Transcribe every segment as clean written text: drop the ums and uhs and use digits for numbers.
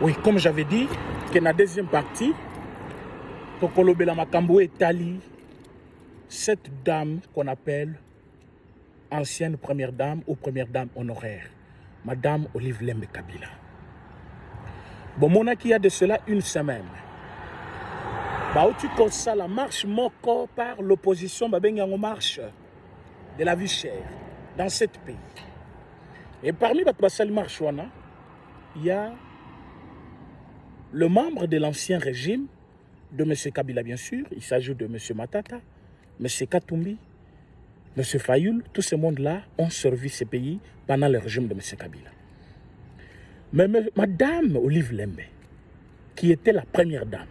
Oui, comme j'avais dit, que la deuxième partie, Tokolobela Makambo et Tali, cette dame qu'on appelle ancienne première dame ou première dame honoraire, Madame Olive Lembe Kabila. Bon, mon qui y a de cela une semaine. Bah, tu ça la marche moko par l'opposition, bah ben en marche de la vie chère dans ce pays. Et parmi les marche, il y a le membre de l'ancien régime de M. Kabila, bien sûr. Il s'agit de M. Matata, M. Katumbi, M. Fayoul. Tout ce monde-là ont servi ce pays pendant le régime de M. Kabila. Mais Madame Olive Lembe, qui était la première dame,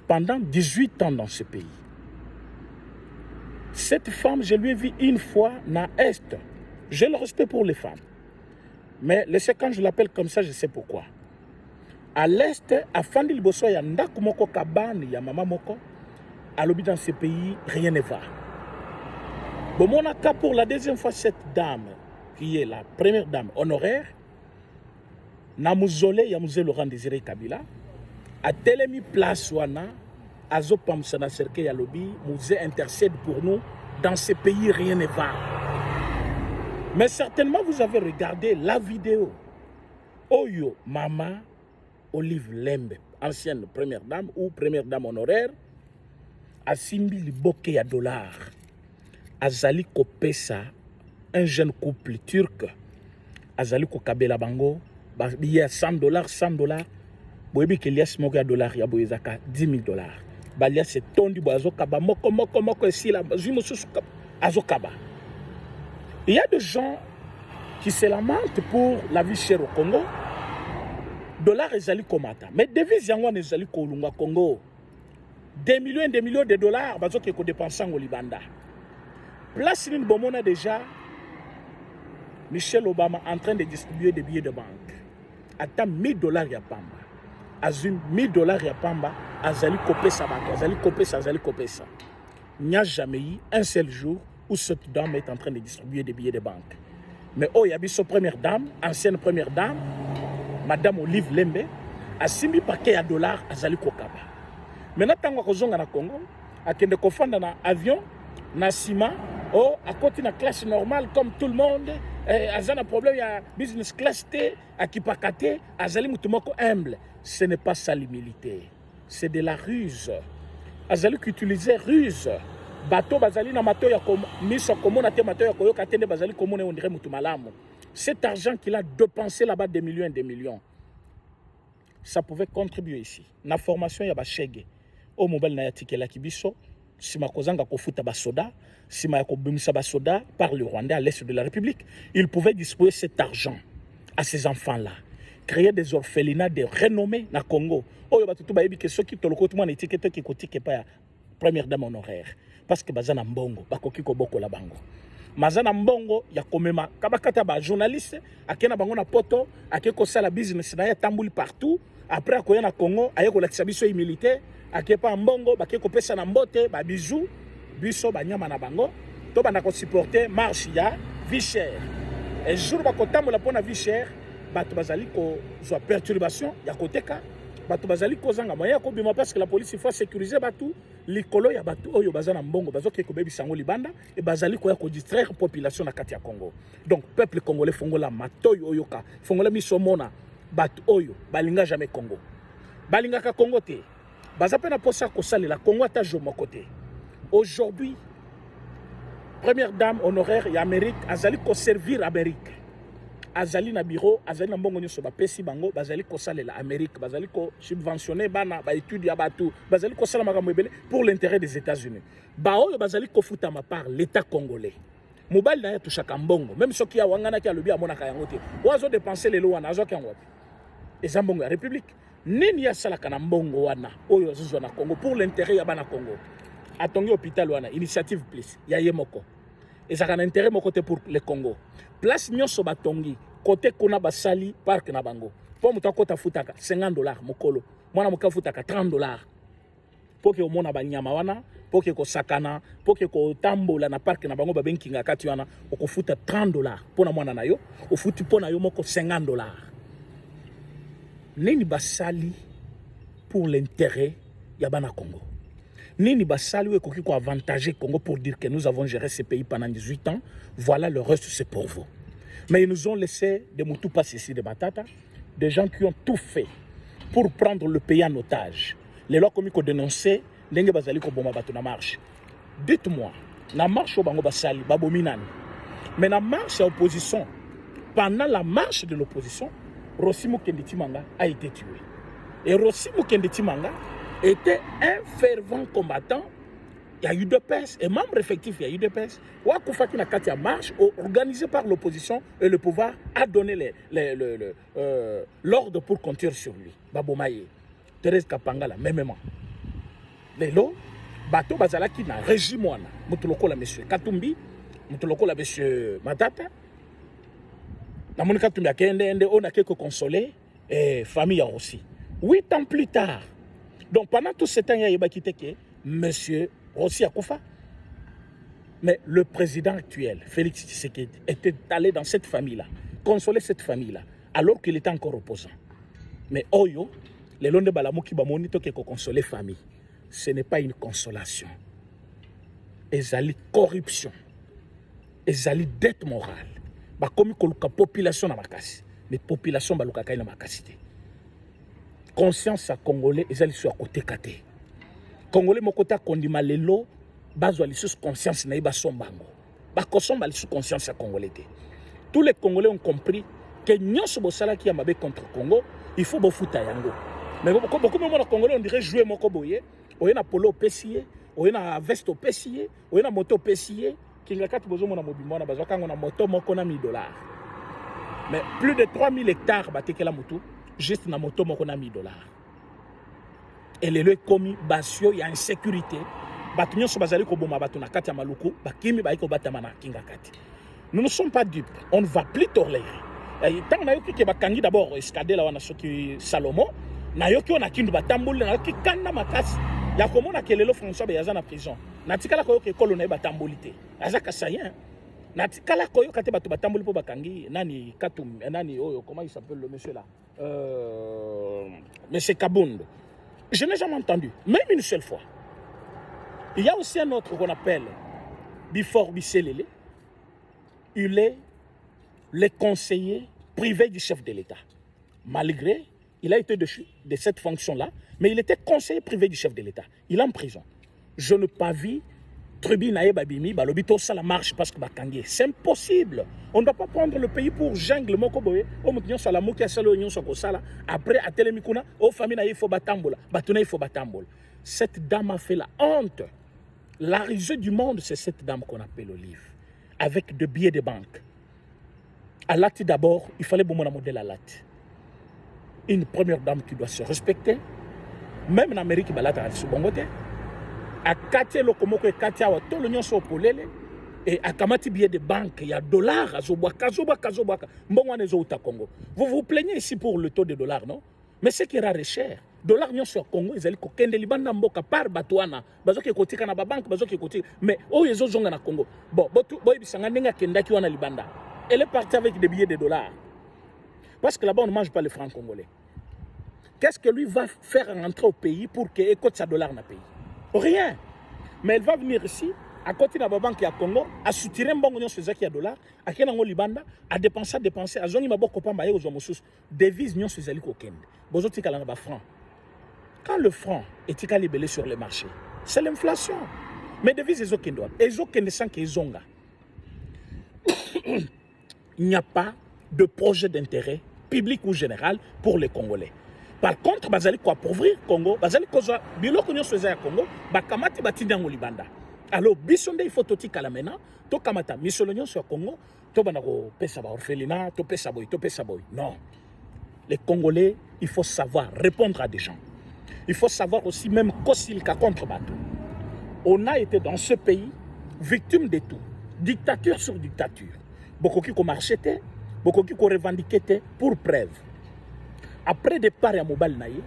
pendant 18 ans dans ce pays, cette femme, je lui ai vu une fois dans l'Est. J'ai le respect pour les femmes. Mais quand je l'appelle comme ça, je sais pourquoi. À l'Est, à Fandil Bosso, il y a Ndaku Moko Kabane, il y a Mama Moko. À l'objet dans ce pays, rien ne va. Bon, mon cas pour la deuxième fois, cette dame, qui est la première dame honoraire, Namouzole, Yamouze Laurent Désiré Kabila, a tellement mis place, Wana, Azo Pamsana Serke Yalobi, Mouzé intercède pour nous. Dans ce pays, rien ne va. Mais certainement, vous avez regardé la vidéo. Oyo, Mama Olive Lembe, ancienne première dame ou première dame honoraire, a simbi liboke ya dollar. Azali Kopesa, un jeune couple turc, Azali Kokabela Bango, il y a $100, $100. Boyebi que lias moko ya dollar ya boyezaka $10,000. Balia se tondi bo azokaba moko esila zimo susu azokaba. Il y a des gens qui se lamentent pour la vie chère au Congo. Dollar ezali komata, mais devise yango ezali kolunga Congo. Des millions de dollars bazoki ko dépenser au Libanda. Place une bomona déjà Michelle Obama en train de distribuer des billets de banque. Attends $1,000 ya pamba. Azum $1,000 ya pamba, azali kopesa banque, azali kopesa. Il n'y a jamais eu un seul jour où cette dame est en train de distribuer des billets de banque. Mais oh, il y a une première dame, ancienne première dame, Madame Olive Lembe, a simbi paquet à dollars à Zali Kokaba. Maintenant, tant qu'on est na Congo, à kende kofanda na avion, na ciment, oh, à côté na classe normale comme tout le monde, azana problème, il y a business class T, à kipakate, à Zali Moutumoko humble. Ce n'est pas ça l'humilité, c'est de la ruse. Azali qui utilisait ruse. Bateau bazali na mato ya miso komona te mato ya koyoka tende bazali komona on dirait mutumalamu. Cet argent qu'il a dépensé là-bas des millions et des millions, ça pouvait contribuer ici. Na formation ya ba chege. Au mobile na yatikela kibiso, sima kozanga kofuta ba soda, sima ya kobimisa ba soda par le Rwanda à l'est de la République. Il pouvait disposer cet argent à ces enfants-là. Créer des orphelinats de renommée na Congo. Oyo batutu ba yebi ke soki toloko tout monde étiquette ki kotike pa ya première dame honoraire. Parce que bazana mbongo bakoki koboko la bango. Mazana mbongo ya komema kabakata ba journaliste akena bango na poto akeko sala business na ya tambuli partout après akoya na Congo ayeko lakisa biso humilité akepa mbongo bakeko pesa na mbote ba bijou biso banyama na bango to bana ko supporter marche ya vie chère. Et jour ba kotambola pona vie chère bato bazali ko zo perturbation ya koteka bato bazali kozanga moyen ko bima parce que la police faut sécuriser bato likolo ya bato oyo bazana mbongo bazoki ko bebi sango libanda et bazali ko ya ko distraire population na kati ya Congo. Donc peuple congolais fongola matoyo oyoka fongola misomona bato oyo balinga jamais Congo balinga ka Congo te bazape na posa ko salela Congo ata jomo côté. Aujourd'hui première dame honoraire ya Amérique azali ko servir Amérique. Azali na bureau, azali na mbongo nyoso ba pesi bango, bazali ko salela Amérique, bazali ko subventionner bana ba études ya batu, bazali ko sala makambo ebele pour l'intérêt des États-Unis. Ba oyo bazali ko futa ma part l'État congolais. Mobile na ya tushaka mbongo, même soki ya wangana ki alobi amona ka yango te. Wazo dépenser lelo wana azo kango wapi. Eza mbongo ya République. Nini ya sala kana mbongo wana oyo zizwa na Congo pour l'intérêt ya bana Congo. Atongi hôpital wana initiative plus ya yemoko. Et ça a un intérêt mon côté pour le Congo. Place nyonso batongi côté kona basali parc na bango. Pour muta kota futaka $50 mokolo. Mwana muka futaka $30. Pour que omona banyama wana, pour que ko sakana, pour que ko tambola na parc na bango ba benkinga kati wana, okofuta $30 pona mwana na yo, ofuti pona yo moko $50. nini basali pour l'intérêt Yabana Congo. Nini basali ou ekoki ko avantager Congo pour dire que nous avons géré ce pays pendant 18 ans, voilà le reste c'est pour vous. Mais ils nous ont laissé des moutoupas ici de Batata, des gens qui ont tout fait pour prendre le pays en otage. Les lois comme ils dénoncé, l'enge bazali ko boma bato na marche. Dites-moi, la marche au bango basali, babominani. Mais la marche à opposition, pendant la marche de l'opposition, Rossimo Kendetimanga a été tué. Et Rossimo Kendetimanga était un fervent combattant. Il y a eu deux PES, et membre effectif, il y a eu deux PES. Wakufaki Nakatia marche organisée par l'opposition et le pouvoir a donné l'ordre pour continuer sur lui. Babomaye, Thérèse Kapangala, même. Lelo, Bato Bazalaki na régime wana. Mutuloko la monsieur Katumbi, Mutuloko la monsieur Matata. Na Monika Katumbi a kende, on a quelques consolés et famille aussi. 8 ans plus tard. Donc pendant tout ce temps, il y a eu monsieur Rossi Akoufa. Mais le président actuel, Félix Tshisekedi, était allé dans cette famille-là, consoler cette famille-là, alors qu'il était encore opposant. Mais Oyo, les longs de Balamouki Bamonito qui consoler famille, ce n'est pas une consolation. Ezali corruption. Ezali dette morale. Bakomi koluka population na makasi. Mais population baluka kai na makasité. Conscience à Congolais, ezali sur côté kate. Congolais mokota kondima lelo bazwa lisus conscience na iba sombango. Ba kosomba lisus conscience à Congolais. Tous les Congolais ont compris que nyonso bosala ki ya mabe contre Congo, il faut bofuta yango. Mais beaucoup de Congolais on dirait jouer moko boye. Oye na polo pesier, oye na veste pesier, oye na moto pesier, kinga kati bozo mona mobimbo na bazwa kango na moto moko na $1000. Mais plus de 3000 hectares batekela moto, juste na moto moko na $1000. Et les lieux commis basio ya insécurité, batunyo so bazali ko boma batu na kati ya maluku, bakimi ba iko batama na kinga kati. Nous ne sommes pas dupes, on ne va plus tolérer. Tant na yoki ke bakangi d'abord escadé la wana soki Salomon, na yoki on a kindu batambule na yoki kanda makasi. Ya komona kelelo François Beyaza na prison. Natikala koyo ke kolo na batambolité. Azaka sayen. Natikala koyo kate batu batamboli po bakangi nani Katum nani oyo comment il s'appelle le monsieur là monsieur Kabound. Je n'ai jamais entendu même une seule fois. Il y a aussi un autre qu'on appelle Bifor Bisselele. Il est le conseiller privé du chef de l'État. Malgré il a été de cette fonction-là, mais il était conseiller privé du chef de l'État. Il est en prison. Je n'ai pas vu Tribune Babimi, Balobito, ça la marche parce que Bakangé. C'est impossible. On ne doit pas prendre le pays pour jungle, Mokoboye, au Moutinion Salamoki, à Salounion Sokosala, après à Telemikuna, au famille, il faut Batambola, Batuna, il faut Batambol. Cette dame a fait la honte. La risée du monde, c'est cette dame qu'on appelle Olive, avec des billets de banque. À Lati d'abord, il fallait bon modèle à Lati. Une première dame qui doit se respecter, même en Amérique, il y a des à Katia Lokomoko et Katia Wato, l'Union Sopolele, et à Kamati billet de banque, il y a dollars, à Zobaka, Congo. Vous vous plaignez ici pour le taux de dollars, non? Mais ce qui est rare et cher. Dollars n'y sur Congo, ils allaient kokende libanda mboka par Batouana, bazo ki kotika na banque, bazo ki kotika, mais oh ils ont na Congo. Bon, boy bisanga nenga kenda ki wana libanda. Elle est partie avec des billets de dollars. Parce que là-bas, on ne mange pas le franc congolais. Qu'est-ce que lui va faire rentrer au pays pour qu'il écoute sa dollar dans le pays? Rien. Mais elle va venir ici, à côté de la banque à Congo, à soutirer un bon sur Zaki à dollars, à Kenango Libanda, à dépenser, à Zoni Maboko Pamba et aux Homosous, devises n'y ont sur Zali Kokend. Bozoti Kalanga franc. Quand le franc est libellé sur les marchés, c'est l'inflation. Mais devises les Okendo, et Okende sans qu'ils ont. Il n'y a pas de projet d'intérêt public ou général pour les Congolais. Par contre, bazali ko appauvrir Congo, bazali ko zo biloko nyonso eza ya Congo, bakamati batindi yango libanda. Alors bisonde il faut toti kalamena, to kamata misolo nyonso ya Congo, to bana ko pesa ba orphelinat, to pesa boy. Non. Les Congolais, il faut savoir répondre à des gens. Il faut savoir aussi même kosilka contre bateau. On a été dans ce pays victime de tout, dictature sur dictature. Beaucoup qui ont marché, beaucoup qui ont revendiqué pour preuve. Après départ à Mobile Naïe,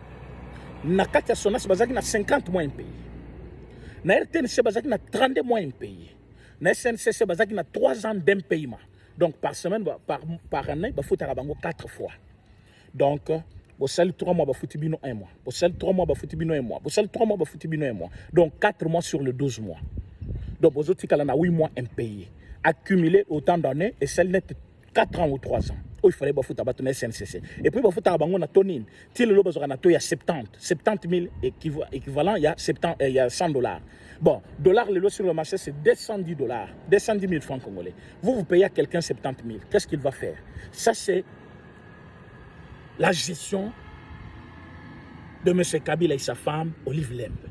Nakata Sonas Bazaki na 50 mois impayés. Na RTNC Bazaki na 32 mois impayés. Na SNCC Bazaki na 3 ans d'impayement. Donc par semaine, par année, il faut faire 4 fois. Donc Bosali 3 mois, bafuti bino 1 mois. Bosali 3 mois, bafuti bino 1 mois. Bosali 3 mois, bafuti bino 1 mois. Donc 4 mois sur le 12 mois. Donc bozoti kala na 8 mois impayés. Accumulé autant d'années et celle net 4 ans ou 3 ans. Il fallait bafuta batone SNCC. Et puis bafuta bango na tonine. Ti le lobo na to ya 70 000 équivalent, il y a 100 $. Bon, dollars le lot sur le marché c'est 210 $, 210 000 francs congolais. Vous payez à quelqu'un 70 000. Qu'est-ce qu'il va faire? Ça c'est la gestion de M. Kabila et sa femme, Olive Lembe.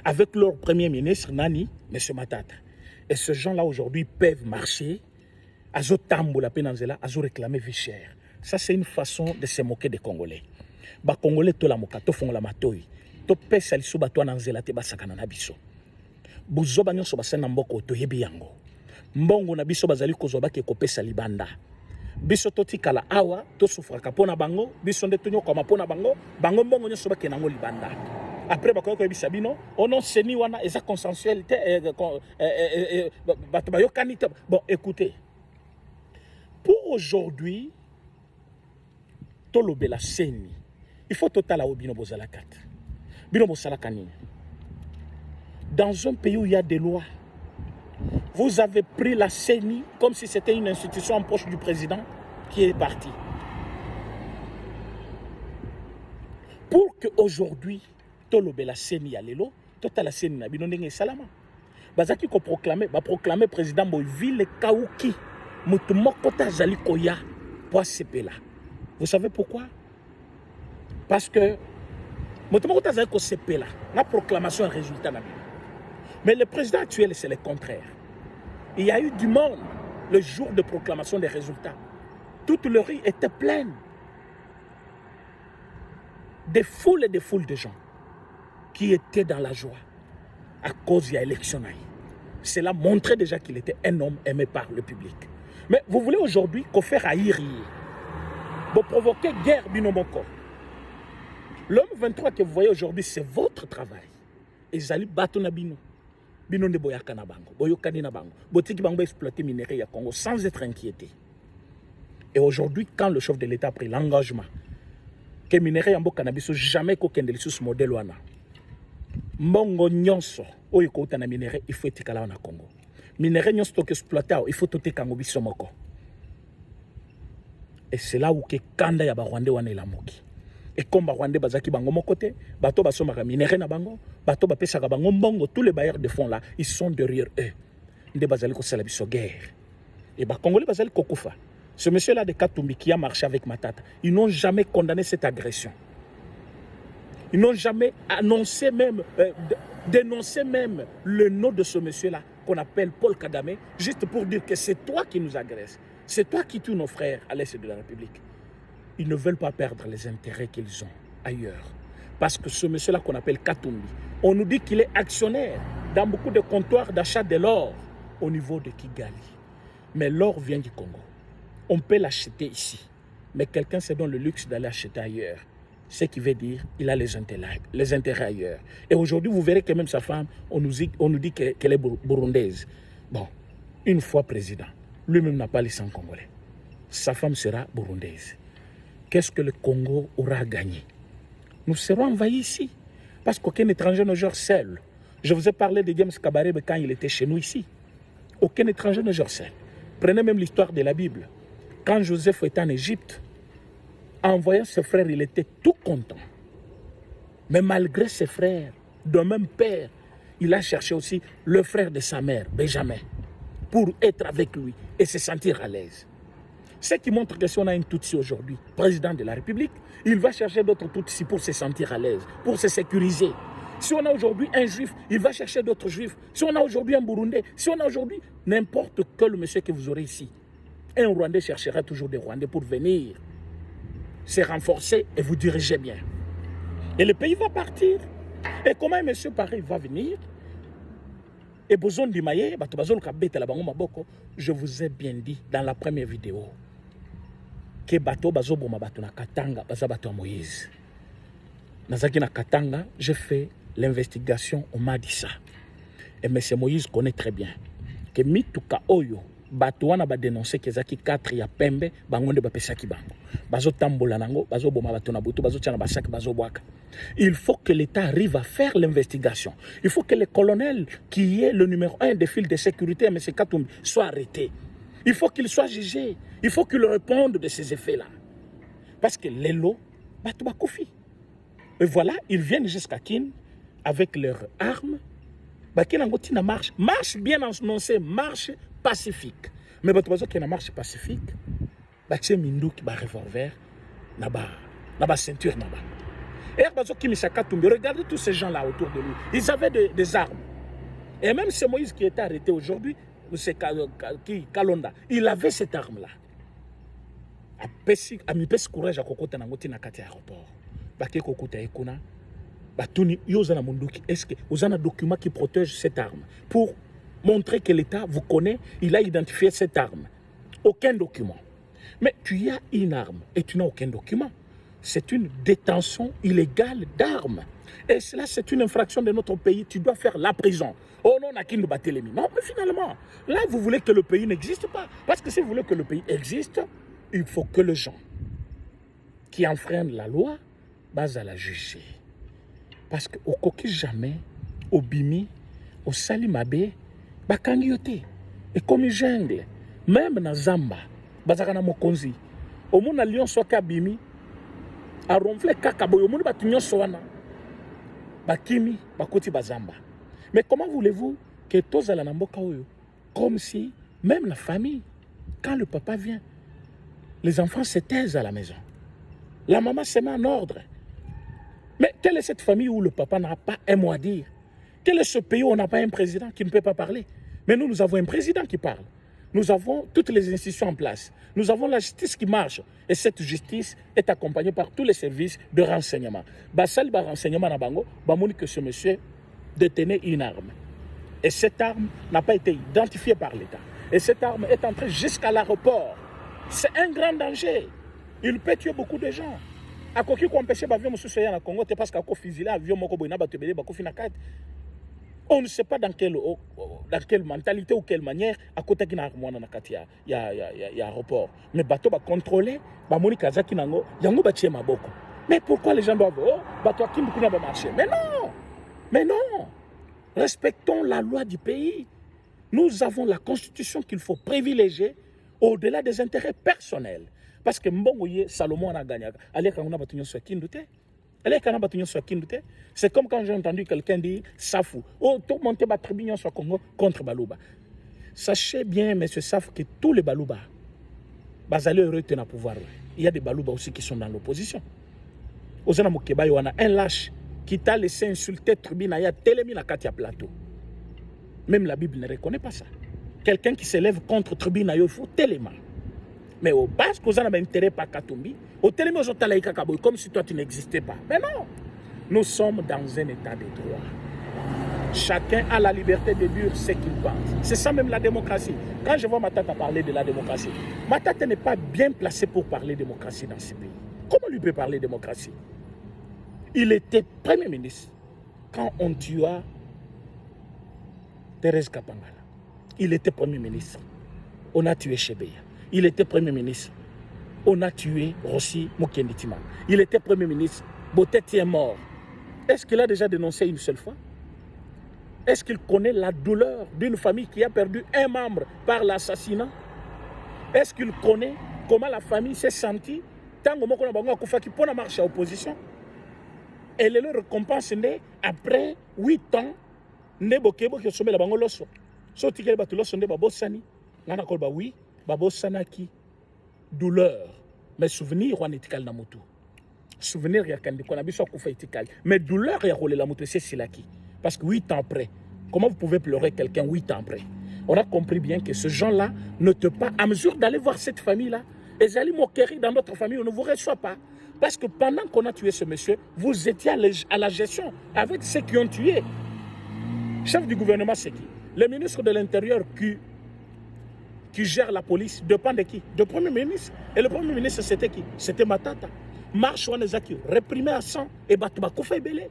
Avec leur premier ministre, Nani, M. Matata. Et ces gens-là, aujourd'hui, peuvent marcher, à Zotambo, la pénanzela, à réclamer vie chère. Ça, c'est une façon de se moquer des Congolais. Les Congolais, tout la moka, tout font la matoi. Tout pèse à l'issou, bateau nanzela, te basakana nabiso. Bouzo banyon so basen namboko, to yebi yango. Mbongo nabiso bazali kozoba ke kopesa libanda. Biso toti kala awa to sufraka pona bango biso nde tonyo koma pona bango bango mbongo nyoso ba kenango libanda après bakoyo ko bisa bino ono seni wana eza consensualité bato bayokani te. Bon écoutez, pour aujourd'hui tolobela seni il faut totala obino bozala kata bino bosala kanini dans un pays où il y a des lois. Vous avez pris la CENI comme si c'était une institution en poche du président qui est parti. Pour qu'aujourd'hui, Tolobe la CENI à l'élo, toute la CENI n'a pas salama. Bazaki ko proclamer président Boyville Kauki, Mutumokota Zalikoya, pour là. Vous savez pourquoi? Parce que Mutumokota Zaliko là, la proclamation est un résultat. Mais le président actuel, c'est le contraire. Il y a eu du monde le jour de proclamation des résultats. Toute le rue était pleine. Des foules et des foules de gens qui étaient dans la joie à cause de l'élection. Cela montrait déjà qu'il était un homme aimé par le public. Mais vous voulez aujourd'hui qu'on fasse haïr, vous provoquer guerre binomoko. L'homme 23 que vous voyez aujourd'hui, c'est votre travail. Et Zali Batonabino. Bino ne boyaka na bango, boyokani na bango, botiki bango exploiter minerai ya Congo sans être inquiété. Et aujourd'hui, quand le chef de l'État a pris l'engagement que minerai ya mboka na biso jamais kokende lisusu modèle wana, mbongo nyonso oyo kouta na minerai il faut etikala na Congo. Minerai nyonso toke exploiter il faut toteka ngo biso moko. Et c'est là où ke kanda ya ba Rwandais wana elamoki. Et comme Rwandais bazaki bango mokote, bato basomaka minéré na bango, bato bapesaka bango mbongo, tous les bailleurs de fonds là, ils sont derrière eux. Nde bazali ko sala biso guerre. Et ba Congolais bazali kokufa. Ce monsieur là de Katumbi qui a marché avec Matata, ils n'ont jamais condamné cette agression. Ils n'ont jamais annoncé même dénoncé même le nom de ce monsieur là qu'on appelle Paul Kagame, juste pour dire que c'est toi qui nous agresses. C'est toi qui tues nos frères à l'est de la République. Ils ne veulent pas perdre les intérêts qu'ils ont ailleurs. Parce que ce monsieur-là qu'on appelle Katumbi, on nous dit qu'il est actionnaire dans beaucoup de comptoirs d'achat de l'or au niveau de Kigali. Mais l'or vient du Congo. On peut l'acheter ici. Mais quelqu'un se donne le luxe d'aller acheter ailleurs. Ce qui veut dire qu'il a les intérêts ailleurs. Et aujourd'hui, vous verrez que même sa femme, on nous dit qu'elle est burundaise. Bon, une fois président, lui-même n'a pas les sang congolais. Sa femme sera burundaise. Qu'est-ce que le Congo aura gagné? Nous serons envahis ici. Parce qu'aucun étranger ne gère seul. Je vous ai parlé de James Kabarebe quand il était chez nous ici. Aucun étranger ne gère seul. Prenez même l'histoire de la Bible. Quand Joseph était en Égypte, en voyant ses frères, il était tout content. Mais malgré ses frères, d'un même père, il a cherché aussi le frère de sa mère, Benjamin, pour être avec lui et se sentir à l'aise. Ce qui montre que si on a une Tutsi aujourd'hui, président de la République, il va chercher d'autres Tutsi pour se sentir à l'aise, pour se sécuriser. Si on a aujourd'hui un juif, il va chercher d'autres juifs. Si on a aujourd'hui un Burundais, si on a aujourd'hui n'importe quel monsieur que vous aurez ici, un Rwandais cherchera toujours des Rwandais pour venir se renforcer et vous diriger bien. Et le pays va partir. Et comment un monsieur pareil va venir? Et besoin du maïe, je vous ai bien dit dans la première vidéo que bato bazoboma bato na Katanga baza bato Moïse. Nazaki na Katanga, j'ai fait l'investigation, on m'a dit ça. Et M. Moïse connaît très bien que Mituka Oyo bato wana ba dénoncer que zaki 4 ya pembe bangonde ba pesaki bango bazo tambola nango bazo boma bato na butu bazo tiana basaki bazo boaka. Il faut que l'État arrive à faire l'investigation. Il faut que le colonel qui est le numéro 1 des fils de sécurité M. Katumbi soit arrêté. Il faut qu'il soit jugé. Il faut qu'il réponde de ces effets-là. Parce que les lots bato ba koufi. Et voilà, ils viennent jusqu'à Kin avec leurs armes. Bakin angotina marche bien annoncée, marche pacifique. Mais bato qui na marche pacifique, batie minduki ba revolver na ba ceinture na ba. Et bato qui Misaka Tumbi, regardez tous ces gens là autour de lui. Ils avaient des armes. Et même c'est Moïse qui est arrêté aujourd'hui, c'est Kalonda, il avait cette arme là. A mi pesi courage à kokota na ngoti na kati aéroport. Bake kokota ekuna. Batuni yozana munduki. Est-ce que vous avez un document qui protège cette arme pour montrer que l'État vous connaît, il a identifié cette arme. Aucun document. Mais tu as une arme et tu n'as aucun document. C'est une détention illégale d'armes. Et cela, c'est une infraction de notre pays. Tu dois faire la prison. Oh non, on a qui nous battait les mines. Non, mais finalement, là, vous voulez que le pays n'existe pas. Parce que si vous voulez que le pays existe, il faut que les gens qui enfreignent la loi basent à la juger. Parce qu'au coquille jamais, au bimi, au salimabe, bakangiote. Et comme ils jungle, même dans Zamba, bazakana mokonzi, au monde à Lyon soit bimi, à ronfler kakabo, au monde batunyo soana, bakimi, bakoti bazamba. Mais comment voulez-vous que tous à la namboka oyo, comme si, même la famille, quand le papa vient, les enfants se taisent à la maison. La maman se met en ordre. Mais quelle est cette famille où le papa n'a pas un mot à dire? Quel est ce pays où on n'a pas un président qui ne peut pas parler? Mais nous avons un président qui parle. Nous avons toutes les institutions en place. Nous avons la justice qui marche. Et cette justice est accompagnée par tous les services de renseignement. Basal ba renseignement na bango, bamoni que ce monsieur détenait une arme. Et cette arme n'a pas été identifiée par l'État. Et cette arme est entrée jusqu'à l'aéroport. C'est un grand danger. Il peut tuer beaucoup de gens. A koki ko empêcher ba avion mususu ya na Congo te parce que ko fusiller avion moko boina ba tebele ba ko fina kat. On ne sait pas dans quelle mentalité ou quelle manière à côté qui na mwana na kati ya aéroport. Mais bateau ba contrôler ba moni kazaki nango yango ba tie maboko. Mais pourquoi les gens doivent bateau kimbu kuna ba marcher? Mais non. Mais non. Respectons la loi du pays. Nous avons la constitution qu'il faut privilégier au-delà des intérêts personnels. Parce que Mbongoye, Salomon a gagné. C'est comme quand j'ai entendu quelqu'un dire Safou. Oh, tout monter ma tribune sur Congo contre Balouba. Sachez bien, M. Safou, que tous les Balouba, Bazali heureux de pouvoir. Il y a des Balouba aussi qui sont dans l'opposition. Ozana Mokeba, il y a un lâche qui t'a laissé insulter tribune, il y a télémine à Katia Plateau. Même la Bible ne reconnaît pas ça. Quelqu'un qui s'élève contre tribune, il faut téléma. Mais au bas, qu'on a intérêt par Katumbi, au téléma, comme si toi tu n'existais pas. Mais non, nous sommes dans un état de droit. Chacun a la liberté de dire ce qu'il pense. C'est ça même la démocratie. Quand je vois Matata parler de la démocratie, Matata n'est pas bien placé pour parler de démocratie dans ce pays. Comment lui peut parler de démocratie? Il était Premier ministre quand on tua Thérèse Kapangala. Il était Premier ministre. On a tué Chebeya. Il était Premier ministre. On a tué Rossi Mukenditima. Il était Premier ministre. Botetti est mort. Est-ce qu'il a déjà dénoncé une seule fois? Est-ce qu'il connaît la douleur d'une famille qui a perdu un membre par l'assassinat? Est-ce qu'il connaît comment la famille s'est sentie tant qu'on a marché à l'opposition? Et le récompense n'est après 8 ans. Ne bokebo qui sommet la bango loso. So tikele batu loso ne babosani. Nana kolba oui, babosanaki. Douleur. Mais souvenir on etikal na mutu. Souvenir ya kandi kona biso kufa etikal. Mais douleur ya role la mutu c'est silaki. Parce que 8 ans après, comment vous pouvez pleurer quelqu'un 8 ans après? On a compris bien que ce gens-là ne te pas à mesure d'aller voir cette famille-là. Et Zali Mokeri dans notre famille, on ne vous reçoit pas. Parce que pendant qu'on a tué ce monsieur, vous étiez à la gestion avec ceux qui ont tué. Chef du gouvernement, c'est qui? Le ministre de l'Intérieur qui gère la police dépend de qui? Du Premier ministre. Et le Premier ministre, c'était qui? C'était Matata. Marche Wanezaki, réprimé à 100 et Batouba Koufé Belé.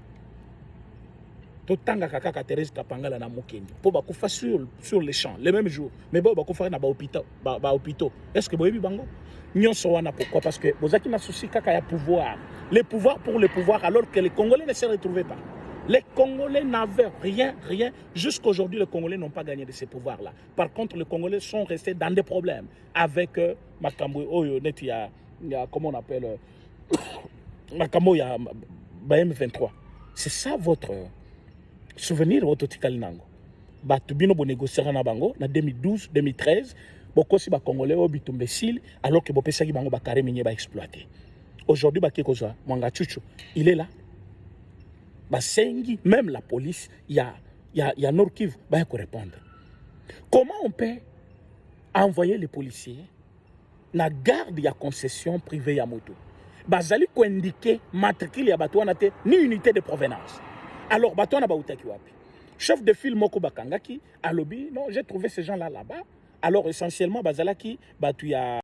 totanga kaka Thérèse Kapangala na Mokendi pour bakufa sur les champs le même jour mais bon bakufa na ba hôpitaux est-ce que boyebi bango nyonso wana pourquoi parce que bozaki na souci kaka ya pouvoir les pouvoirs pour le pouvoir alors que les Congolais ne se retrouvaient pas. Les Congolais n'avaient rien jusqu'aujourd'hui les Congolais n'ont pas gagné de ces pouvoirs là. Par contre les Congolais sont restés dans des problèmes avec Makambo oyo net ya comment on appelle Makambo ya M23. C'est ça votre souvenir votre tikali nango batu bino bo négocier na bango na 2012 2013 bokosi ba congolais obitu imbécile alors que bopesaki bango ba carré minier ba exploiter aujourd'hui ba kikoza mwanga chuchu il est là ba sengi même la police il y a Nord Kivu ba ko répondre comment on peut envoyer les policiers na garde ya concession privée ya moto bazali ko indiquer matricule ya bato wana te ni unité de provenance. Alors, Batouana Baoutaki Wapi. Chef de file Moko Bakangaki, à Lobby, non, j'ai trouvé ces gens-là là-bas. Alors, essentiellement, Bazalaki, Batouya.